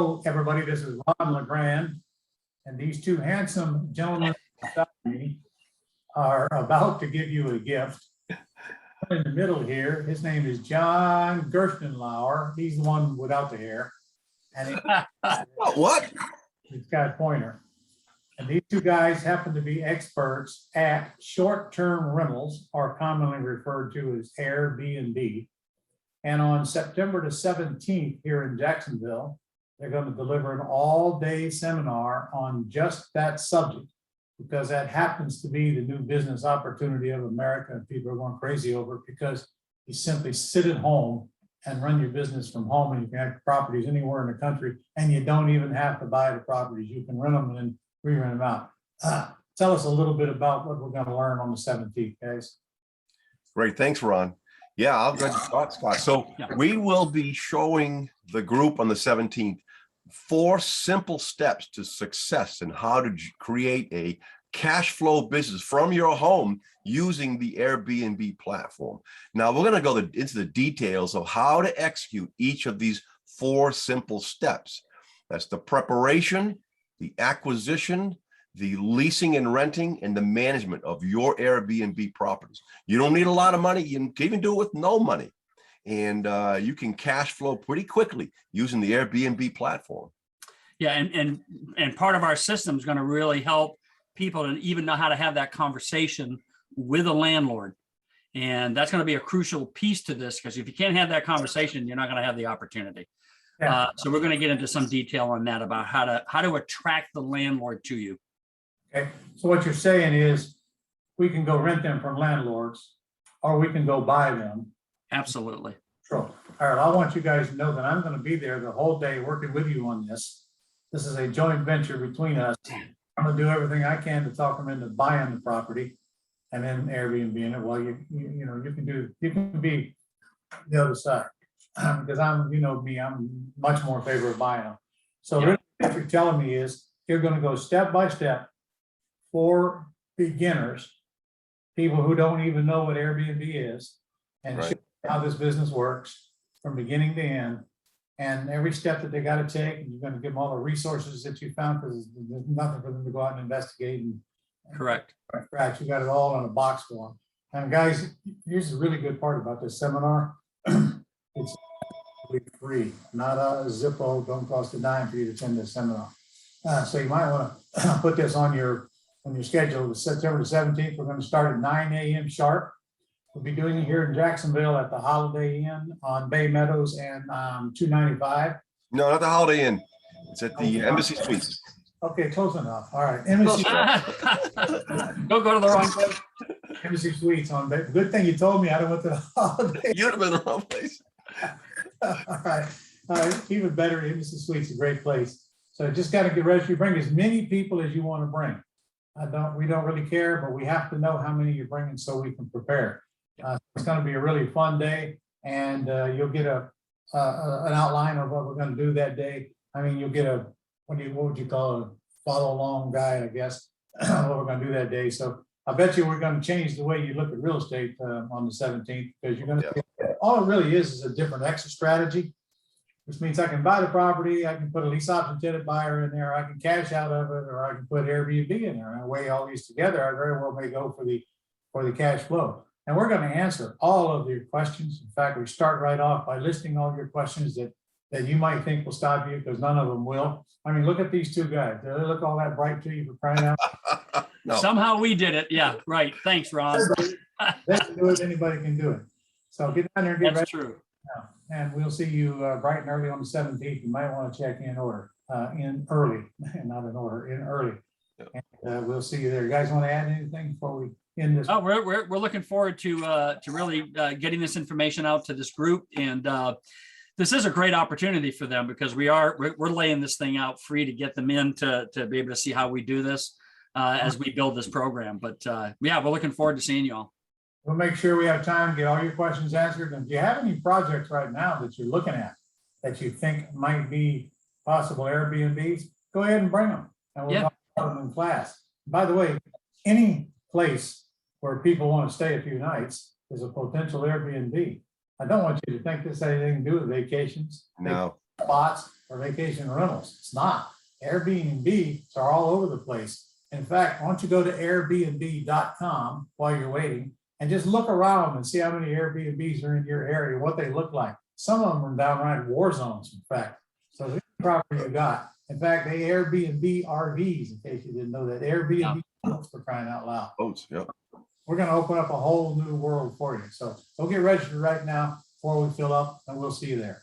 Hello, everybody. This is Ron LeGrand, and these two handsome gentlemen beside me are about to give you a gift. In the middle here, his name is John Gerstenlauer. He's the one without the hair. And What? he's got a pointer. And these two guys happen to be experts at short-term rentals, or commonly referred to as Airbnb. And on September the 17th here in Jacksonville, they're going to deliver an all-day seminar on just that subject, because that happens to be the new business opportunity of America, and people are going crazy over it because you simply sit at home and run your business from home, and you can have properties anywhere in the country, and you don't even have to buy the properties. You can rent them and then re-rent them out. Tell us a little bit about what we're going to learn on the 17th, guys. Great, thanks, Ron. Yeah, I'll go to Scott. So we will be showing the group on the 17th 4 simple steps to success and how to create a cash flow business from your home using the Airbnb platform. Now we're going to go into the details of how to execute each of these 4 simple steps. That's the preparation, the acquisition, the leasing and renting, and the management of your Airbnb properties. You don't need a lot of money. You can even do it with no money. And you can cash flow pretty quickly using the Airbnb platform. Yeah, and part of our system is going to really help people to even know how to have that conversation with a landlord. And that's going to be a crucial piece to this, because if you can't have that conversation, you're not going to have the opportunity. Yeah. So we're going to get into some detail on that about how to attract the landlord to you. Okay, so what you're saying is we can go rent them from landlords, or we can go buy them. Absolutely. Sure. All right, I want you guys to know that I'm going to be there the whole day working with you on this. This is a joint venture between us. I'm going to do everything I can to talk them into buying the property and then Airbnb in it. Well, you can be the other side, because I'm, you know me, I'm much more in favor of buying them. So really what you're telling me is you're going to go step by step for beginners, people who don't even know what Airbnb is, and show how this business works from beginning to end, and every step that they got to take. And you're going to give them all the resources that you found, because there's nothing for them to go out and investigate. And correct. Right, you got it all in a box for them. And guys, here's the really good part about this seminar. It's free, not a Zippo. Don't cost a dime for you to attend this seminar. So you might want to put this on your schedule. September the 17th. We're going to start at 9 a.m. sharp. We'll be doing it here in Jacksonville at the Holiday Inn on Bay Meadows and 295. No, not the Holiday Inn. It's at the Embassy Suites. Okay, close enough. All right, Embassy. Don't go to the wrong place. Embassy Suites on Bay. Good thing you told me. I went to the Holiday. You'd have been in the wrong place. All right. Even better, Embassy Suites is a great place. So just got to get ready. You bring as many people as you want to bring. We don't really care, but we have to know how many you're bringing so we can prepare. It's going to be a really fun day, and you'll get an outline of what we're going to do that day. I mean, you'll get what would you call it? A follow along guide, I guess, what we're going to do that day. So I bet you we're going to change the way you look at real estate on the 17th, because you're going to all it really is a different exit strategy, which means I can buy the property, I can put a lease option tenant buyer in there, I can cash out of it, or I can put Airbnb in there. And I weigh all these together, I very well may go for the cash flow. And we're going to answer all of your questions. In fact, we start right off by listing all your questions that you might think will stop you, because none of them will. I mean, look at these two guys. Do they look all that bright to you, for crying out? No. Somehow we did it. Yeah, right. Thanks, Ron. They can do it, anybody can do it. So get down there and get That's ready. true. And we'll see you bright and early on the 17th. You might want to check in early, not in order, in early. And we'll see you there. You guys want to add anything before we end this? Oh, we're looking forward to really getting this information out to this group, and this is a great opportunity for them, because we're laying this thing out free to get them in to be able to see how we do this as we build this program. But yeah, we're looking forward to seeing you all. We'll make sure we have time to get all your questions answered. And if you have any projects right now that you're looking at that you think might be possible Airbnbs, go ahead and bring them, and we'll talk about them in class. By the way, any place where people want to stay a few nights is a potential Airbnb. I don't want you to think this has anything to do with vacations. No. Spots. for vacation rentals. It's not. Airbnbs are all over the place. In fact, why don't you go to Airbnb.com while you're waiting and just look around and see how many Airbnbs are in your area, what they look like. Some of them are downright war zones, in fact. So this property you got. In fact, they Airbnb RVs, in case you didn't know that. Airbnb boats, for crying out loud. Boats, yeah. We're going to open up a whole new world for you. So go get registered right now before we fill up, and we'll see you there.